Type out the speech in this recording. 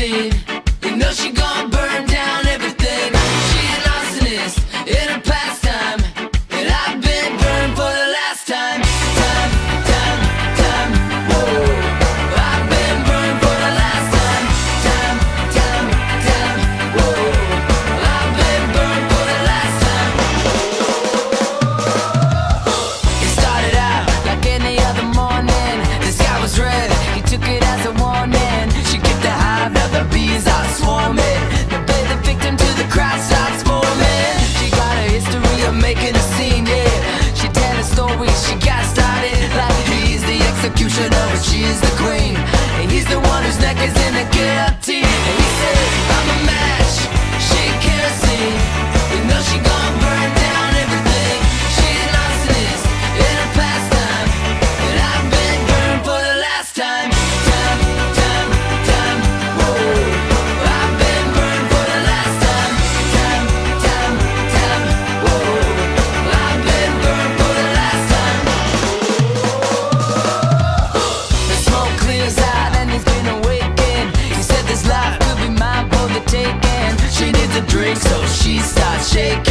kerosene. You know she gon' burn down everything. She an arsonist in her pastime, and I've been burned for the last time. Time, time, time, whoa. I've been burned for the last time. Time, time, time, whoa. I've been burned for the last time. It started out like any other morning. The sky was red, he took it as a warning. She kicked the hive, now the bees are swarming. Now play the victim to the crowd starts forming. She got a history of making a scene, yeah. She telling stories, she got started like he's the executioner, but she's the queen, and he's the one whose neck is in the guillotine. And he said, I'm a match, she kerosene. You know she gon' burn down everything. She's an arsonist in her pastime, and I've been burned for the last time. Time, time, time, whoa. I've been burned for the last time. Time, time, time, whoa. I've been burned for the last time. The smoke clears out and he's been awakened. He said this life could be mine for the taking. She needs a drink, so she starts shaking.